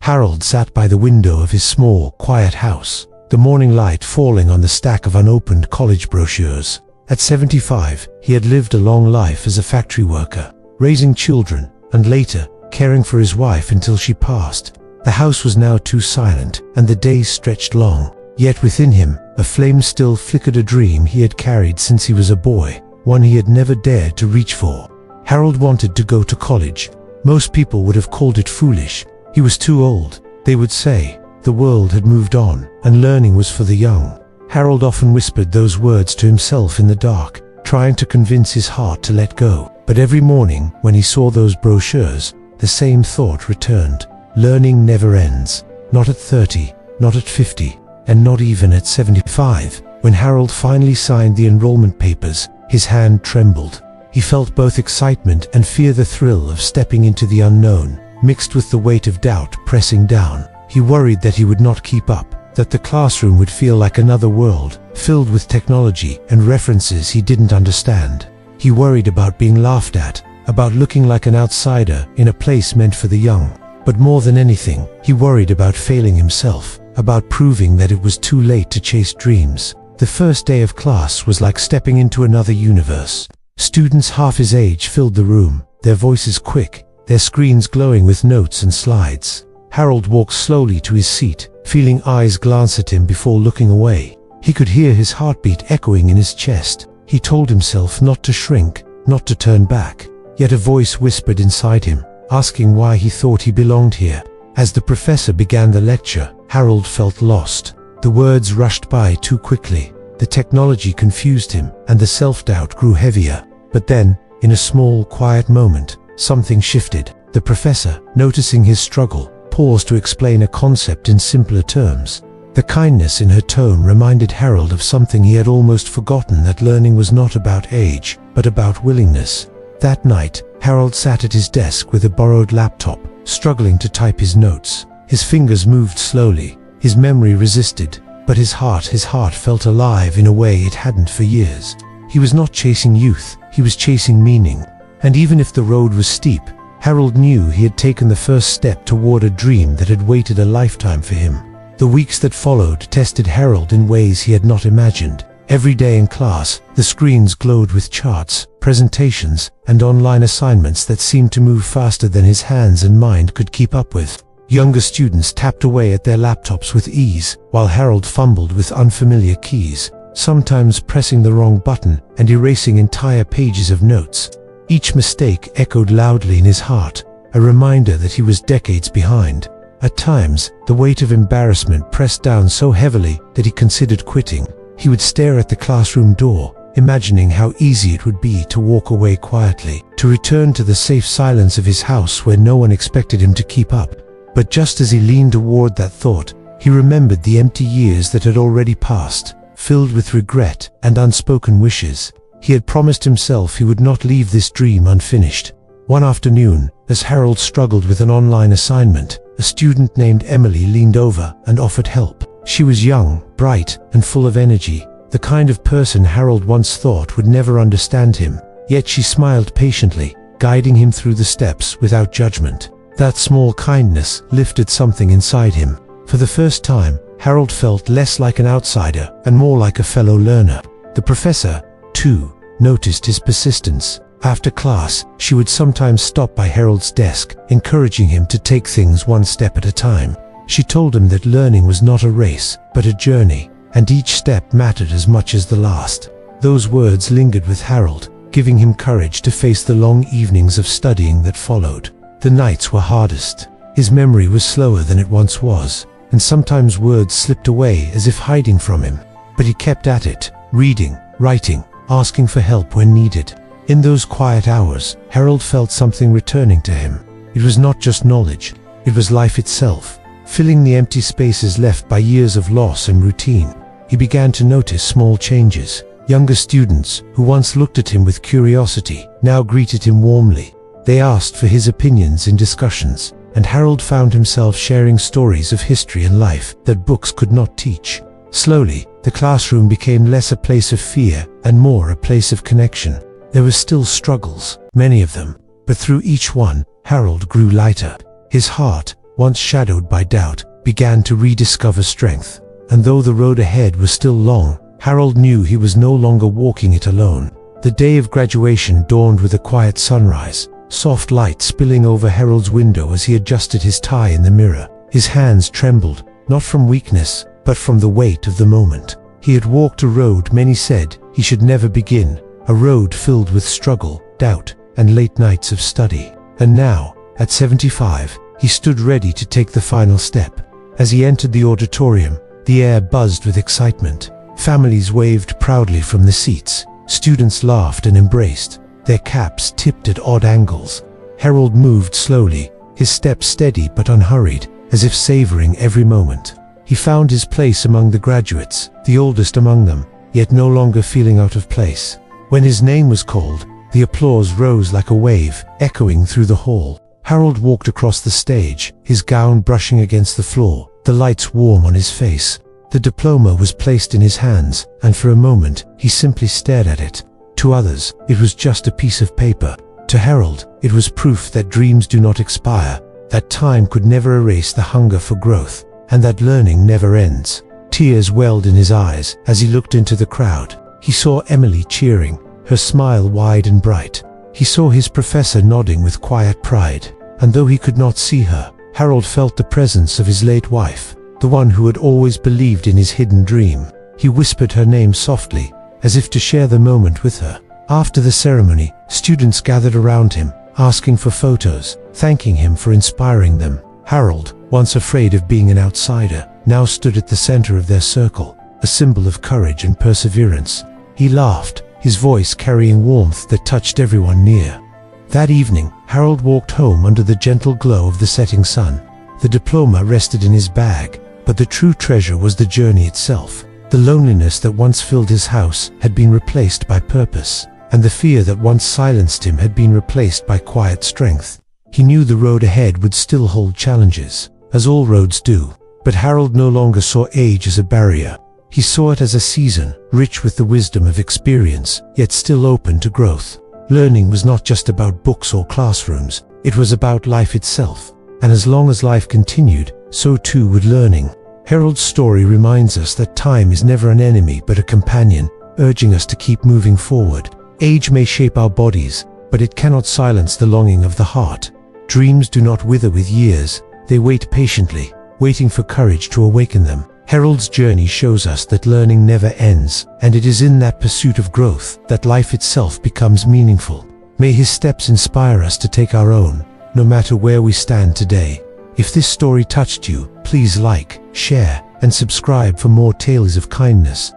Harold sat by the window of his small, quiet house, the morning light falling on the stack of unopened college brochures. At 75, he had lived a long life as a factory worker, raising children, and later, caring for his wife until she passed. The house was now too silent, and the days stretched long. Yet within him, a flame still flickered, a dream he had carried since he was a boy, one he had never dared to reach for. Harold wanted to go to college. Most people would have called it foolish. He was too old, they would say. The world had moved on, and learning was for the young. Harold often whispered those words to himself in the dark, trying to convince his heart to let go. But every morning, when he saw those brochures, the same thought returned. Learning never ends. Not at 30, not at 50, and not even at 75. When Harold finally signed the enrollment papers, his hand trembled. He felt both excitement and fear, the thrill of stepping into the unknown, mixed with the weight of doubt pressing down. He worried that he would not keep up, that the classroom would feel like another world, filled with technology and references he didn't understand. He worried about being laughed at, about looking like an outsider in a place meant for the young. But more than anything, he worried about failing himself, about proving that it was too late to chase dreams. The first day of class was like stepping into another universe. Students half his age filled the room, their voices quick, their screens glowing with notes and slides. Harold walked slowly to his seat, feeling eyes glance at him before looking away. He could hear his heartbeat echoing in his chest. He told himself not to shrink, not to turn back. Yet a voice whispered inside him, asking why he thought he belonged here. As the professor began the lecture, Harold felt lost. The words rushed by too quickly. The technology confused him, and the self-doubt grew heavier. But then, in a small, quiet moment, something shifted. The professor, noticing his struggle, paused to explain a concept in simpler terms. The kindness in her tone reminded Harold of something he had almost forgotten, that learning was not about age, but about willingness. That night, Harold sat at his desk with a borrowed laptop, struggling to type his notes. His fingers moved slowly, his memory resisted, but his heart felt alive in a way it hadn't for years. He was not chasing youth, he was chasing meaning. And even if the road was steep, Harold knew he had taken the first step toward a dream that had waited a lifetime for him. The weeks that followed tested Harold in ways he had not imagined. Every day in class, the screens glowed with charts, presentations, and online assignments that seemed to move faster than his hands and mind could keep up with. Younger students tapped away at their laptops with ease, while Harold fumbled with unfamiliar keys, sometimes pressing the wrong button and erasing entire pages of notes. Each mistake echoed loudly in his heart, a reminder that he was decades behind. At times, the weight of embarrassment pressed down so heavily that he considered quitting. He would stare at the classroom door, imagining how easy it would be to walk away quietly, to return to the safe silence of his house where no one expected him to keep up. But just as he leaned toward that thought, he remembered the empty years that had already passed, filled with regret and unspoken wishes. He had promised himself he would not leave this dream unfinished. One afternoon, as Harold struggled with an online assignment, a student named Emily leaned over and offered help. She was young, bright, and full of energy, the kind of person Harold once thought would never understand him. Yet she smiled patiently, guiding him through the steps without judgment. That small kindness lifted something inside him. For the first time, Harold felt less like an outsider and more like a fellow learner. The professor, too, noticed his persistence. After class, she would sometimes stop by Harold's desk, encouraging him to take things one step at a time. She told him that learning was not a race, but a journey, and each step mattered as much as the last. Those words lingered with Harold, giving him courage to face the long evenings of studying that followed. The nights were hardest. His memory was slower than it once was, and sometimes words slipped away as if hiding from him. But he kept at it, reading, writing, asking for help when needed. In those quiet hours, Harold felt something returning to him. It was not just knowledge, it was life itself, filling the empty spaces left by years of loss and routine. He began to notice small changes. Younger students, who once looked at him with curiosity, now greeted him warmly. They asked for his opinions in discussions, and Harold found himself sharing stories of history and life that books could not teach. Slowly, the classroom became less a place of fear and more a place of connection. There were still struggles, many of them, but through each one, Harold grew lighter. His heart, once shadowed by doubt, began to rediscover strength. And though the road ahead was still long, Harold knew he was no longer walking it alone. The day of graduation dawned with a quiet sunrise, soft light spilling over Harold's window as he adjusted his tie in the mirror. His hands trembled, not from weakness, but from the weight of the moment. He had walked a road many said he should never begin, a road filled with struggle, doubt, and late nights of study. And now, at 75, he stood ready to take the final step. As he entered the auditorium, the air buzzed with excitement. Families waved proudly from the seats. Students laughed and embraced, their caps tipped at odd angles. Harold moved slowly, his steps steady but unhurried, as if savoring every moment. He found his place among the graduates, the oldest among them, yet no longer feeling out of place. When his name was called, the applause rose like a wave, echoing through the hall. Harold walked across the stage, his gown brushing against the floor, the lights warm on his face. The diploma was placed in his hands, and for a moment, he simply stared at it. To others, it was just a piece of paper. To Harold, it was proof that dreams do not expire, that time could never erase the hunger for growth, and that learning never ends. Tears welled in his eyes as he looked into the crowd. He saw Emily cheering, her smile wide and bright. He saw his professor nodding with quiet pride, and though he could not see her, Harold felt the presence of his late wife, the one who had always believed in his hidden dream. He whispered her name softly, as if to share the moment with her. After the ceremony, students gathered around him, asking for photos, thanking him for inspiring them. Harold, once afraid of being an outsider, now stood at the center of their circle, a symbol of courage and perseverance. He laughed, his voice carrying warmth that touched everyone near. That evening, Harold walked home under the gentle glow of the setting sun. The diploma rested in his bag, but the true treasure was the journey itself. The loneliness that once filled his house had been replaced by purpose, and the fear that once silenced him had been replaced by quiet strength. He knew the road ahead would still hold challenges, as all roads do, but Harold no longer saw age as a barrier. He saw it as a season, rich with the wisdom of experience, yet still open to growth. Learning was not just about books or classrooms, it was about life itself. And as long as life continued, so too would learning. Harold's story reminds us that time is never an enemy but a companion, urging us to keep moving forward. Age may shape our bodies, but it cannot silence the longing of the heart. Dreams do not wither with years, they wait patiently, waiting for courage to awaken them. Harold's journey shows us that learning never ends, and it is in that pursuit of growth that life itself becomes meaningful. May his steps inspire us to take our own, no matter where we stand today. If this story touched you, please like, share, and subscribe for more tales of kindness.